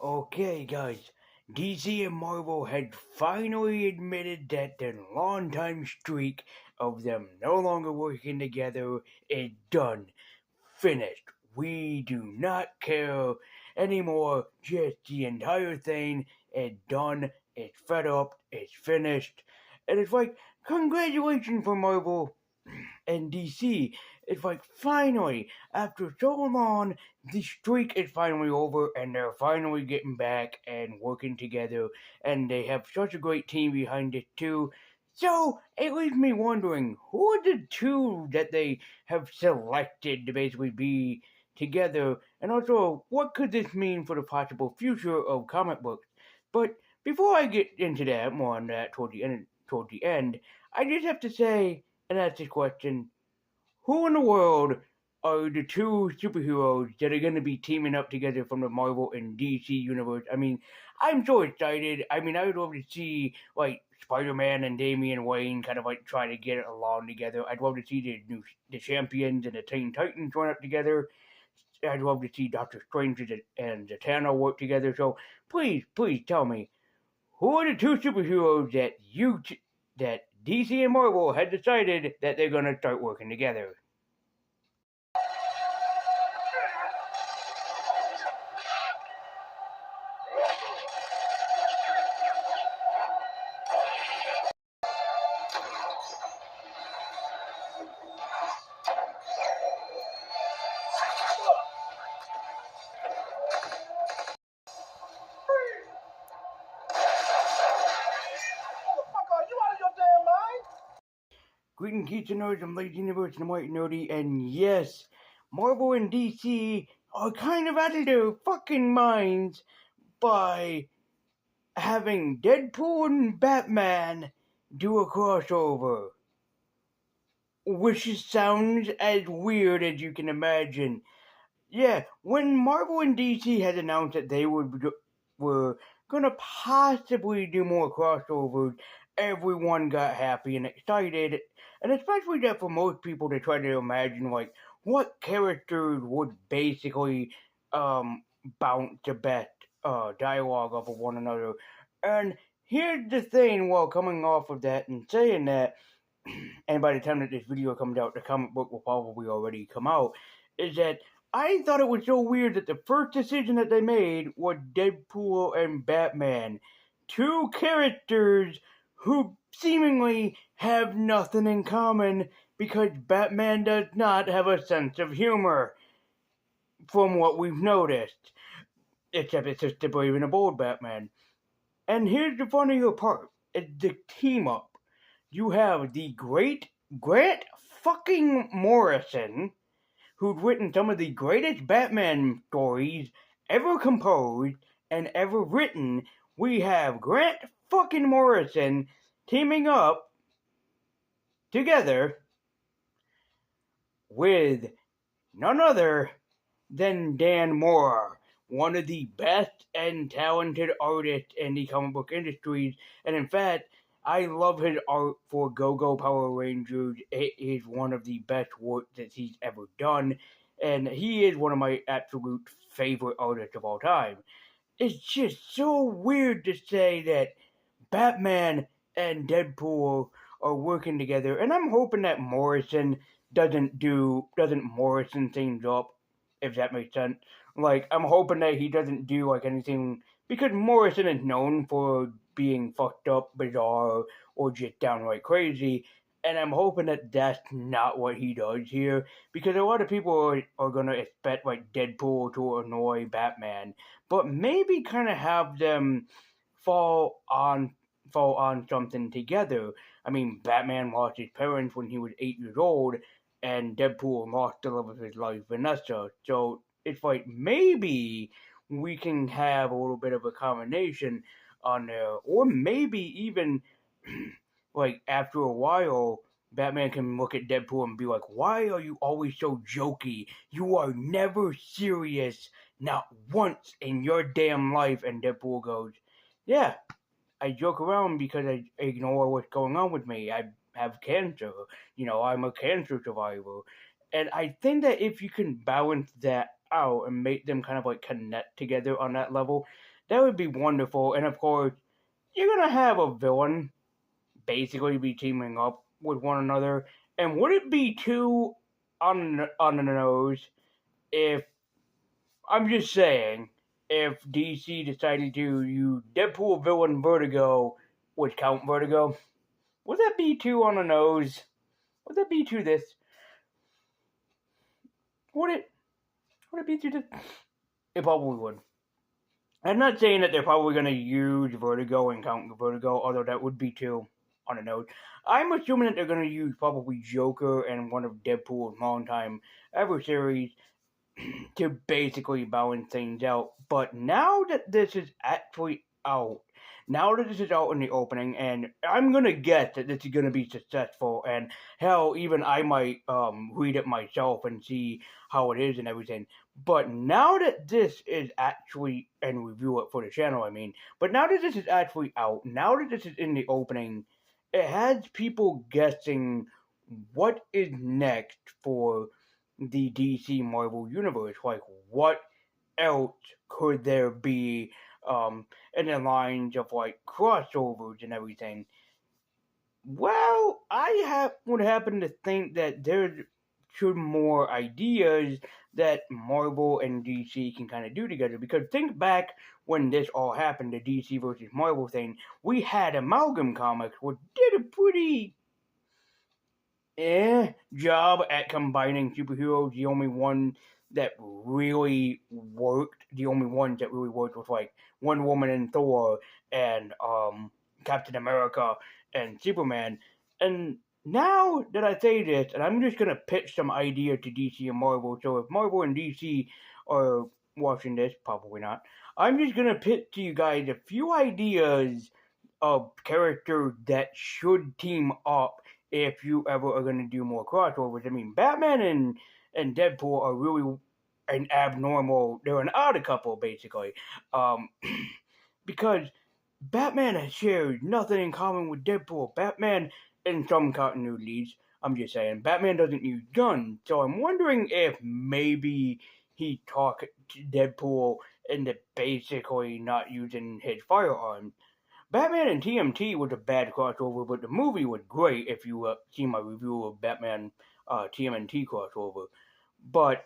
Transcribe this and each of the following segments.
Okay, guys, DC and Marvel had finally admitted that their long-time streak of them no longer working together is done, finished. We do not care anymore. Just the entire thing is done. It's fed up. It's finished. And it's like, congratulations for Marvel and DC. It's like finally, after so long, the streak is finally over, and they're finally getting back and working together, and they have such a great team behind it too. So it leaves me wondering who are the two that they have selected to basically be together, and also what could this mean for the possible future of comic books. But before I get into that more on that toward the end, I just have to say and ask this question: who in the world are the two superheroes that are going to be teaming up together from the Marvel and DC universe? I mean, I'm so excited. I mean, I would love to see like Spider-Man and Damian Wayne kind of like try to get it along together. I'd love to see the Champions and the Teen Titans join up together. I'd love to see Doctor Strange and Zatanna work together. So please tell me, who are the two superheroes that DC and Marvel had decided that they're gonna start working together? Greetings, geeks and nerds. I'm Lazy Universe and I'm White Nerdy, and yes, Marvel and DC are kind of out of their fucking minds by having Deadpool and Batman do a crossover, which sounds as weird as you can imagine. Yeah, when Marvel and DC had announced that were gonna possibly do more crossovers, everyone got happy and excited, and especially that for most people to try to imagine like what characters would basically bounce the best dialogue off of one another. And here's the thing: while coming off of that and saying that, and by the time that this video comes out, the comic book will probably already come out, is that I thought it was so weird that the first decision that they made was Deadpool and Batman. Two characters who seemingly have nothing in common because Batman does not have a sense of humor, from what we've noticed. Except it's just the brave and the bold Batman. And here's the funnier part: it's the team up. You have the great Grant fucking Morrison, who'd written some of the greatest Batman stories ever composed and ever written. We have Grant fucking Morrison teaming up together with none other than Dan Mora, one of the best and talented artists in the comic book industries. And in fact, I love his art for Go-Go Power Rangers. It is one of the best work that he's ever done, and he is one of my absolute favorite artists of all time. It's just so weird to say that Batman and Deadpool are working together, and I'm hoping that Morrison doesn't Morrison things up, if that makes sense. Like, I'm hoping that he doesn't do like anything, because Morrison is known for being fucked up, bizarre, or just downright crazy. And I'm hoping that that's not what he does here, because a lot of people are gonna expect like Deadpool to annoy Batman, but maybe kind of have them fall on fall on something together. I mean, Batman lost his parents when he was 8 years old, and Deadpool lost the love of his life, Vanessa. So it's like maybe we can have a little bit of a combination on there, or maybe even like after a while, Batman can look at Deadpool and be like, "Why are you always so jokey? You are never serious, not once in your damn life." And Deadpool goes, "Yeah, I joke around because I ignore what's going on with me. I have cancer. I'm a cancer survivor." And I think that if you can balance that out and make them kind of like connect together on that level, That would be wonderful. And of course, you're gonna have a villain basically be teaming up with one another. And would it be too on the nose if I'm just saying if DC decided to use Deadpool villain Vertigo with Count Vertigo? Would that be too on the nose? Would that be too this? Would it? Would it be too this? It probably would. I'm not saying that they're probably going to use Vertigo and Count Vertigo, although that would be too on a note. I'm assuming that they're going to use probably Joker and one of Deadpool's longtime adversaries to basically balance things out. But now that this is actually out, now that this is out in the opening, and I'm gonna guess that this is gonna be successful, and hell, even I might read it myself and see how it is and everything. But now that this is actually and review it for the channel, I mean, but now that this is actually out, now that this is in the opening, it has people guessing what is next for the DC Marvel universe. Like, what else could there be in the lines of like crossovers and everything? Well, would happen to think that there should more ideas that Marvel and DC can kind of do together. Because think back when this all happened, the DC versus Marvel thing, we had Amalgam Comics, which did a pretty job at combining superheroes. The only one that really worked, the only ones that really worked was like Wonder Woman and Thor and Captain America and Superman. And now that I say this, and I'm just gonna pitch some idea to DC and Marvel. So if Marvel and DC are watching this, probably not. I'm just gonna pitch to you guys a few ideas of characters that should team up if you ever are going to do more crossovers. I mean, Batman and Deadpool are really an abnormal, they're an odd couple, basically. Because Batman shares nothing in common with Deadpool. Batman, in some continuities, I'm just saying, Batman doesn't use guns, so I'm wondering if maybe he talked to Deadpool into basically not using his firearms. Batman and TMT was a bad crossover, but the movie was great if you see my review of Batman TMNT crossover. But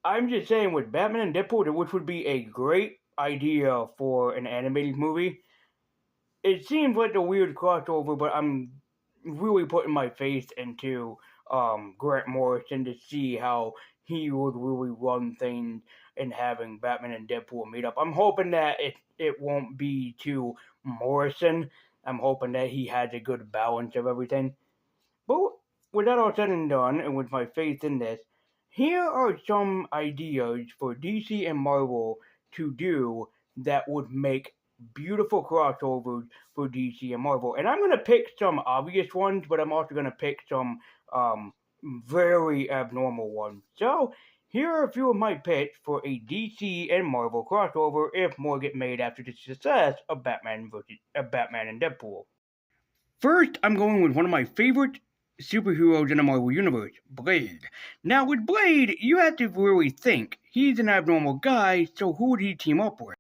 I'm just saying, with Batman and Deadpool, which would be a great idea for an animated movie, it seems like a weird crossover, but I'm really putting my faith into Grant Morrison to see how he would really run things and having Batman and Deadpool meet up. I'm hoping that it won't be too Morrison. I'm hoping that he has a good balance of everything. But with that all said and done, and with my faith in this, here are some ideas for DC and Marvel to do that would make beautiful crossovers for DC and Marvel. And I'm going to pick some obvious ones, but I'm also going to pick some very abnormal ones. So, here are a few of my picks for a DC and Marvel crossover if more get made after the success of Batman and Deadpool. First, I'm going with one of my favorite superheroes in the Marvel Universe, Blade. Now, with Blade, you have to really think. He's an abnormal guy, so who would he team up with?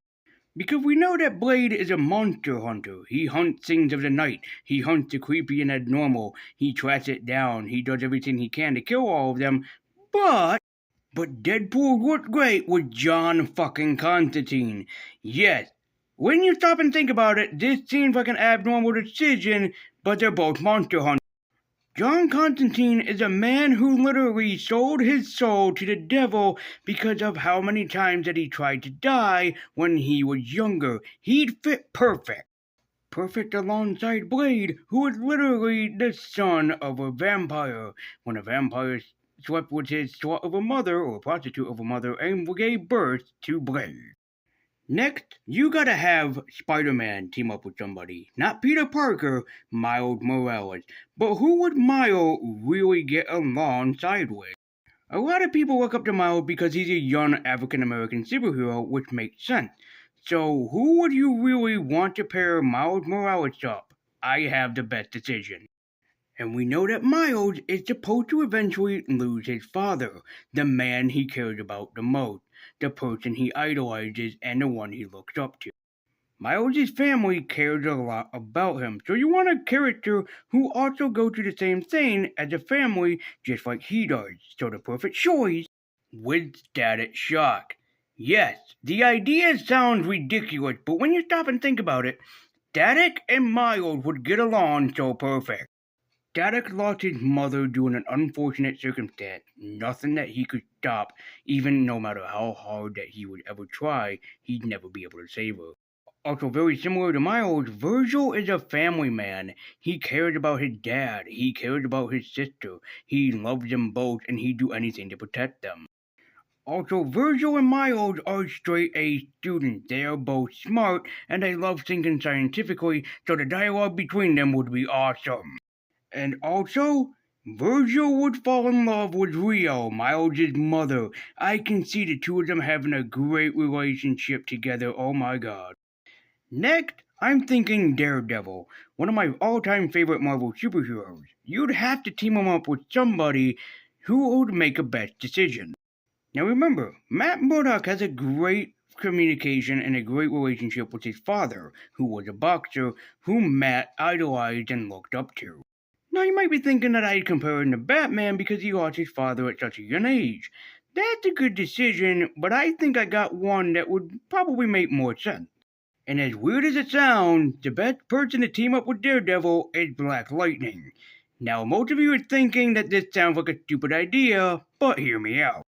Because we know that Blade is a monster hunter. He hunts things of the night. He hunts the creepy and abnormal. He tracks it down. He does everything he can to kill all of them. But Deadpool worked great with John fucking Constantine. Yes, when you stop and think about it, this seems like an abnormal decision, but they're both monster hunters. John Constantine is a man who literally sold his soul to the devil because of how many times that he tried to die when he was younger. He'd fit perfect. Perfect alongside Blade, who is literally the son of a vampire. When a vampire slept with his slut of a mother, or prostitute of a mother, and gave birth to Blade. Next, you gotta have Spider-Man team up with somebody. Not Peter Parker, Miles Morales. But who would Miles really get alongside with? A lot of people look up to Miles because he's a young African-American superhero, which makes sense. So who would you really want to pair Miles Morales up? I have the best decision. And we know that Miles is supposed to eventually lose his father, the man he cares about the most, the person he idolizes, and the one he looks up to. Miles' family cares a lot about him, so you want a character who also goes through the same thing as a family just like he does. So the perfect choice with Static Shock. Yes, the idea sounds ridiculous, but when you stop and think about it, Static and Miles would get along so perfect. Static lost his mother due to an unfortunate circumstance, nothing that he could stop, even no matter how hard that he would ever try, he'd never be able to save her. Also, very similar to Miles, Virgil is a family man. He cares about his dad, he cares about his sister, he loves them both, and he'd do anything to protect them. Also, Virgil and Miles are straight A students. They are both smart, and they love thinking scientifically, so the dialogue between them would be awesome. And also, Virgil would fall in love with Rio, Miles' mother. I can see the two of them having a great relationship together, oh my god. Next, I'm thinking Daredevil, one of my all-time favorite Marvel superheroes. You'd have to team him up with somebody who would make a best decision. Now remember, Matt Murdock has a great communication and a great relationship with his father, who was a boxer whom Matt idolized and looked up to. Now you might be thinking that I'd compare him to Batman because he lost his father at such a young age. That's a good decision, but I think I got one that would probably make more sense. And as weird as it sounds, the best person to team up with Daredevil is Black Lightning. Now most of you are thinking that this sounds like a stupid idea, but hear me out.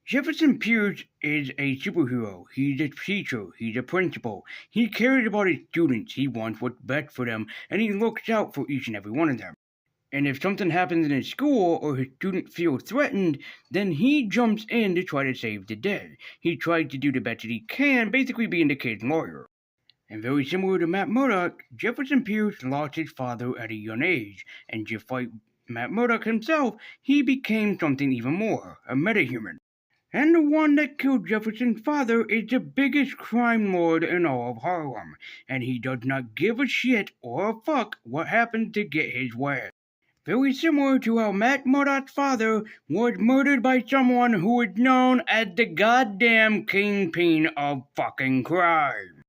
Jefferson Pierce is a superhero. He's a teacher. He's a principal. He cares about his students. He wants what's best for them, and he looks out for each and every one of them. And if something happens in his school or his student feels threatened, then he jumps in to try to save the day. He tries to do the best that he can, basically being the kid's lawyer. And very similar to Matt Murdock, Jefferson Pierce lost his father at a young age, and just like Matt Murdock himself, he became something even more, a metahuman. And the one that killed Jefferson's father is the biggest crime lord in all of Harlem, and he does not give a shit or a fuck what happens to get his way. Very similar to how Matt Murdock's father was murdered by someone who is known as the goddamn kingpin of fucking crime.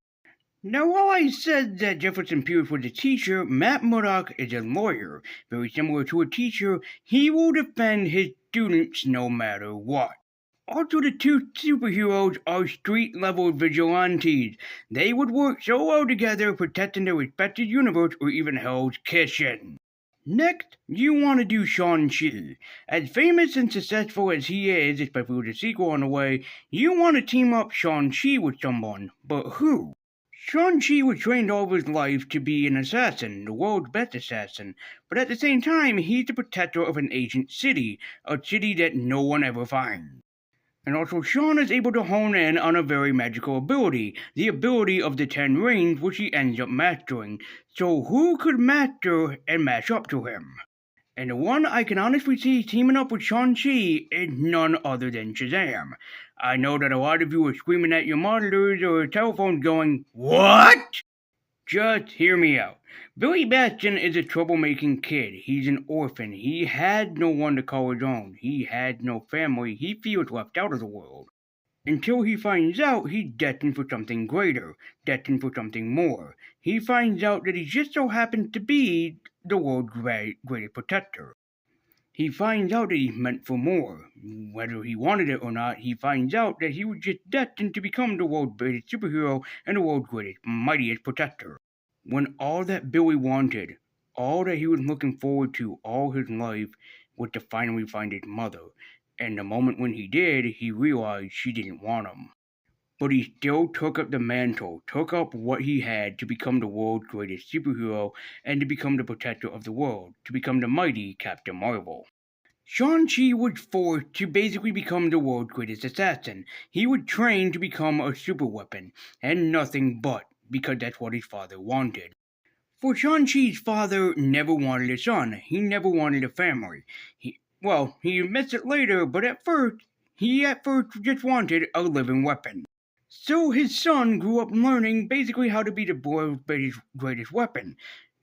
Now, while I said that Jefferson Pierce was a teacher, Matt Murdock is a lawyer. Very similar to a teacher, he will defend his students no matter what. Also, the two superheroes are street-level vigilantes. They would work so well together protecting their respective universe or even Hell's Kitchen. Next, you want to do Shang-Chi. As famous and successful as he is, especially with a sequel on the way, you want to team up Shang-Chi with someone. But who? Shang-Chi was trained all of his life to be an assassin, the world's best assassin, but at the same time, he's the protector of an ancient city, a city that no one ever finds. And also, Sean is able to hone in on a very magical ability, the ability of the Ten Rings, which he ends up mastering. So who could master and match up to him? And the one I can honestly see teaming up with Shang-Chi is none other than Shazam. I know that a lot of you are screaming at your monitors or telephones going, "What?" Just hear me out. Billy Batson is a troublemaking kid. He's an orphan. He had no one to call his own. He had no family. He feels left out of the world. Until he finds out he's destined for something greater, destined for something more. He finds out that he just so happens to be the world's greatest protector. He finds out that he's meant for more. Whether he wanted it or not, he finds out that he was just destined to become the world's greatest superhero and the world's greatest, mightiest protector. When all that Billy wanted, all that he was looking forward to all his life, was to finally find his mother. And the moment when he did, he realized she didn't want him. But he still took up the mantle, took up what he had to become the world's greatest superhero and to become the protector of the world, to become the mighty Captain Marvel. Shang-Chi was forced to basically become the world's greatest assassin. He would train to become a superweapon, and nothing but, because that's what his father wanted. For Shang-Chi's father never wanted a son. He never wanted a family. He admits it later, but he just wanted a living weapon. So his son grew up learning basically how to be the world's greatest weapon,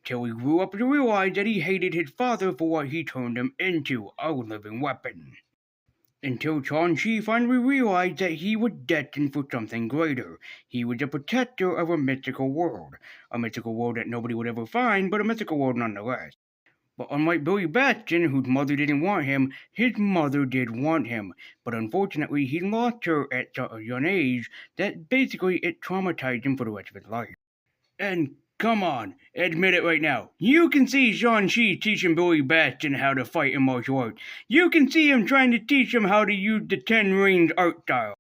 till he grew up to realize that he hated his father for what he turned him into, a living weapon. until Chi finally realized that he was destined for something greater. He was a protector of a mythical world that nobody would ever find, but a mythical world nonetheless. But unlike Billy Batson, whose mother didn't want him, his mother did want him. But unfortunately, he lost her at such a young age that basically it traumatized him for the rest of his life. And come on, admit it right now. You can see Shang-Chi teaching Billy Batson how to fight in martial arts. You can see him trying to teach him how to use the Ten Rings art style.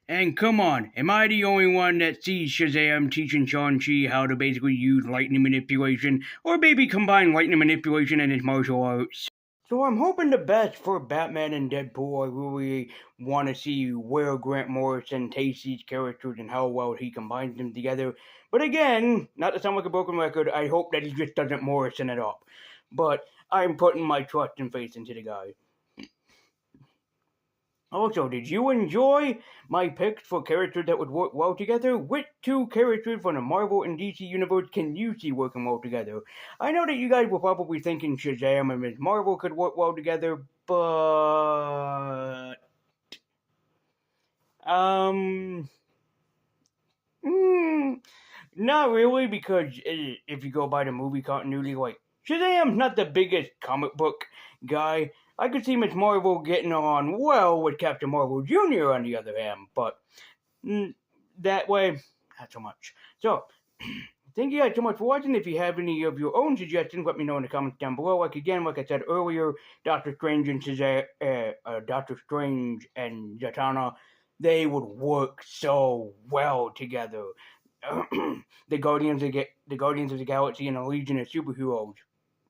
And come on, am I the only one that sees Shazam teaching Shang-Chi how to basically use lightning manipulation, or maybe combine lightning manipulation and his martial arts? So I'm hoping the best for Batman and Deadpool. I really want to see where Grant Morrison takes these characters and how well he combines them together. But again, not to sound like a broken record, I hope that he just doesn't Morrison it up. But I'm putting my trust and faith into the guy. Also, did you enjoy my picks for characters that would work well together? Which two characters from the Marvel and DC universe can you see working well together? I know that you guys were probably thinking Shazam and Ms. Marvel could work well together, but um, not really, because if you go by the movie continuity, like Shazam's not the biggest comic book guy. I could see Ms. Marvel getting on well with Captain Marvel Jr. on the other hand, but that way, not so much. So, thank you guys so much for watching. If you have any of your own suggestions, let me know in the comments down below. Like I said earlier, Doctor Strange and Doctor Strange and Zatanna, they would work so well together. the Guardians of the Galaxy and the Legion of Superheroes.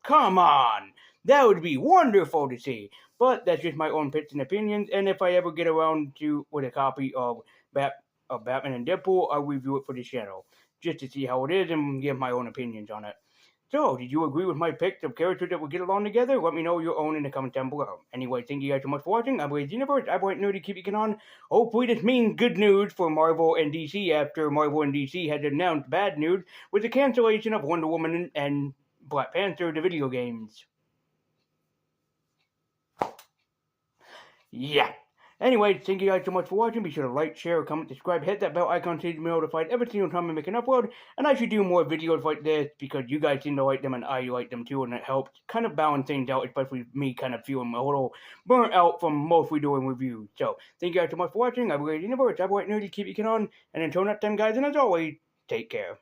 Come on! That would be wonderful to see. But that's just my own picks and opinions, and if I ever get around to with a copy of Batman and Deadpool, I'll review it for the channel, just to see how it is and give my own opinions on it. So, did you agree with my picks of characters that will get along together? Let me know your own in the comments down below. Anyway, thank you guys so much for watching. I'm Blaze Universe. I'm White Nerdy. Keep it on. Hopefully this means good news for Marvel and DC after Marvel and DC had announced bad news with the cancellation of Wonder Woman and Black Panther, the video games. Yeah. Anyway, thank you guys so much for watching. Be sure to like, share, comment, subscribe, hit that bell icon to be notified every single time I make an upload. And I should do more videos like this because you guys seem to like them and I like them too, and it helps kind of balance things out, especially me kind of feeling a little burnt out from mostly doing reviews. So, thank you guys so much for watching. I'm Blaze Universe. I'm White Nerdy. Keep it on. And until next time, guys, and as always, take care.